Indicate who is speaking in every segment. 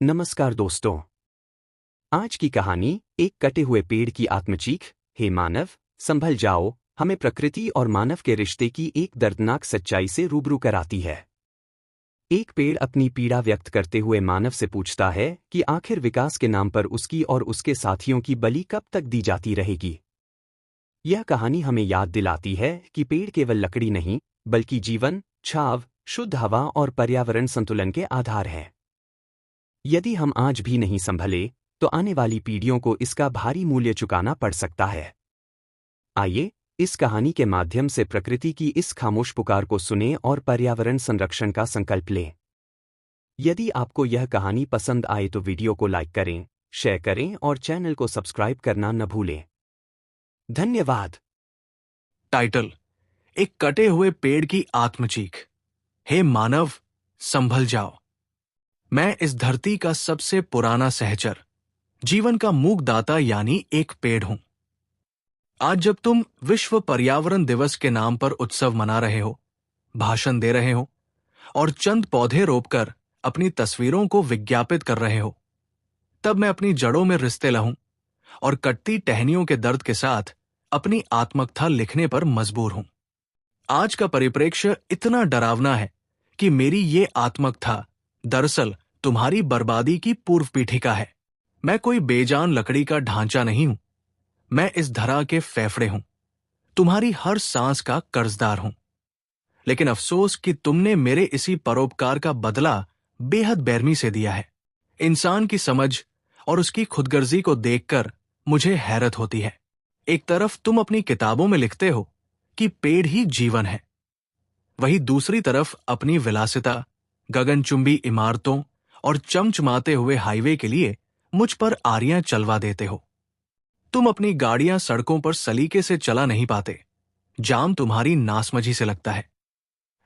Speaker 1: नमस्कार दोस्तों। आज की कहानी एक कटे हुए पेड़ की आत्मचीख। हे मानव, संभल जाओ, हमें प्रकृति और मानव के रिश्ते की एक दर्दनाक सच्चाई से रूबरू कराती है। एक पेड़ अपनी पीड़ा व्यक्त करते हुए मानव से पूछता है कि आखिर विकास के नाम पर उसकी और उसके साथियों की बलि कब तक दी जाती रहेगी। यह कहानी हमें याद दिलाती है कि पेड़ केवल लकड़ी नहीं, बल्कि जीवन, छाव, शुद्ध हवा और पर्यावरण संतुलन के आधार हैं। यदि हम आज भी नहीं संभले, तो आने वाली पीढ़ियों को इसका भारी मूल्य चुकाना पड़ सकता है। आइए, इस कहानी के माध्यम से प्रकृति की इस खामोश पुकार को सुनें और पर्यावरण संरक्षण का संकल्प लें। यदि आपको यह कहानी पसंद आए तो वीडियो को लाइक करें, शेयर करें और चैनल को सब्सक्राइब करना न भूलें। धन्यवाद।
Speaker 2: टाइटल: एक कटे हुए पेड़ की आत्मचीख। हे मानव, संभल जाओ। मैं इस धरती का सबसे पुराना सहचर, जीवन का मूकदाता यानी एक पेड़ हूं। आज जब तुम विश्व पर्यावरण दिवस के नाम पर उत्सव मना रहे हो, भाषण दे रहे हो और चंद पौधे रोपकर अपनी तस्वीरों को विज्ञापित कर रहे हो, तब मैं अपनी जड़ों में रिश्ते लाऊं और कटती टहनियों के दर्द के साथ अपनी आत्मकथा लिखने पर मजबूर हूं। आज का परिप्रेक्ष्य इतना डरावना है कि मेरी ये आत्मकथा दरअसल तुम्हारी बर्बादी की पूर्व पीठिका है। मैं कोई बेजान लकड़ी का ढांचा नहीं हूं, मैं इस धरा के फेफड़े हूं, तुम्हारी हर सांस का कर्जदार हूं। लेकिन अफसोस कि तुमने मेरे इसी परोपकार का बदला बेहद बेरहमी से दिया है। इंसान की समझ और उसकी खुदगर्जी को देखकर मुझे हैरत होती है। एक तरफ तुम अपनी किताबों में लिखते हो कि पेड़ ही जीवन है, वहीं दूसरी तरफ अपनी विलासिता, गगनचुंबी इमारतों और चमचमाते हुए हाईवे के लिए मुझ पर आरियां चलवा देते हो। तुम अपनी गाड़ियां सड़कों पर सलीके से चला नहीं पाते, जाम तुम्हारी नासमझी से लगता है।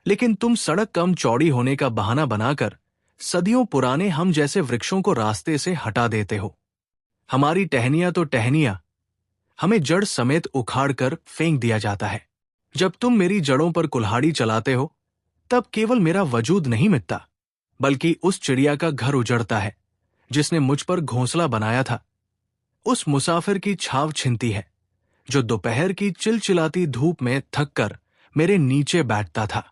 Speaker 2: लेकिन तुम सड़क कम चौड़ी होने का बहाना बनाकर सदियों पुराने हम जैसे वृक्षों को रास्ते से हटा देते हो। हमारी टहनियां तो टहनियां, हमें जड़ समेत उखाड़ कर फेंक दिया जाता है। जब तुम मेरी जड़ों पर कुल्हाड़ी चलाते हो, तब केवल मेरा वजूद नहीं मिटता, बल्कि उस चिड़िया का घर उजड़ता है जिसने मुझ पर घोंसला बनाया था। उस मुसाफिर की छाव छिनती है जो दोपहर की चिलचिलाती धूप में थककर मेरे नीचे बैठता था।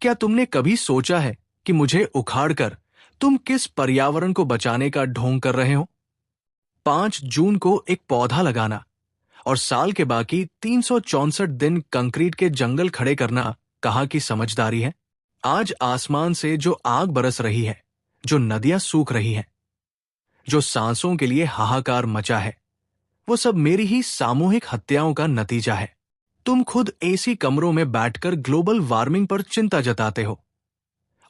Speaker 2: क्या तुमने कभी सोचा है कि मुझे उखाड़कर तुम किस पर्यावरण को बचाने का ढोंग कर रहे हो? 5 जून को एक पौधा लगाना और साल के बाकी 364 दिन कंक्रीट के जंगल खड़े करना कहाँ की समझदारी है? आज आसमान से जो आग बरस रही है, जो नदियां सूख रही हैं, जो सांसों के लिए हाहाकार मचा है, वो सब मेरी ही सामूहिक हत्याओं का नतीजा है। तुम खुद एसी कमरों में बैठकर ग्लोबल वार्मिंग पर चिंता जताते हो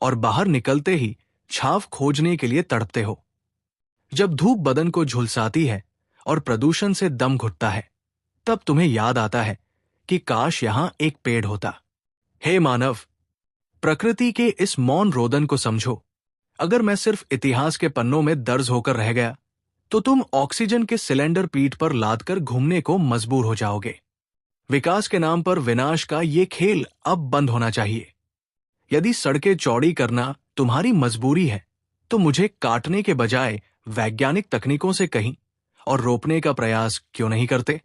Speaker 2: और बाहर निकलते ही छाव खोजने के लिए तड़पते हो। जब धूप बदन को झुलसाती है और प्रदूषण से दम घुटता है, तब तुम्हें याद आता है कि काश यहां एक पेड़ होता। हे मानव, प्रकृति के इस मौन रोदन को समझो। अगर मैं सिर्फ इतिहास के पन्नों में दर्ज होकर रह गया, तो तुम ऑक्सीजन के सिलेंडर पीठ पर लादकर घूमने को मजबूर हो जाओगे। विकास के नाम पर विनाश का ये खेल अब बंद होना चाहिए। यदि सड़कें चौड़ी करना तुम्हारी मजबूरी है, तो मुझे काटने के बजाय वैज्ञानिक तकनीकों से कहीं और रोपने का प्रयास क्यों नहीं करते?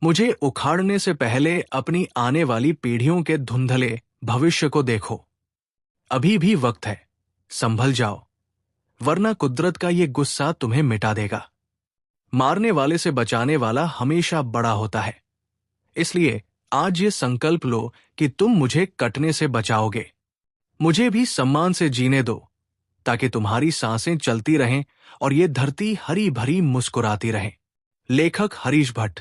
Speaker 2: मुझे उखाड़ने से पहले अपनी आने वाली पीढ़ियों के धुंधले भविष्य को देखो। अभी भी वक्त है, संभल जाओ, वरना कुदरत का ये गुस्सा तुम्हें मिटा देगा। मारने वाले से बचाने वाला हमेशा बड़ा होता है। इसलिए आज ये संकल्प लो कि तुम मुझे कटने से बचाओगे। मुझे भी सम्मान से जीने दो, ताकि तुम्हारी सांसें चलती रहें और ये धरती हरी भरी मुस्कुराती रहे। लेखक हरीश भट्ट।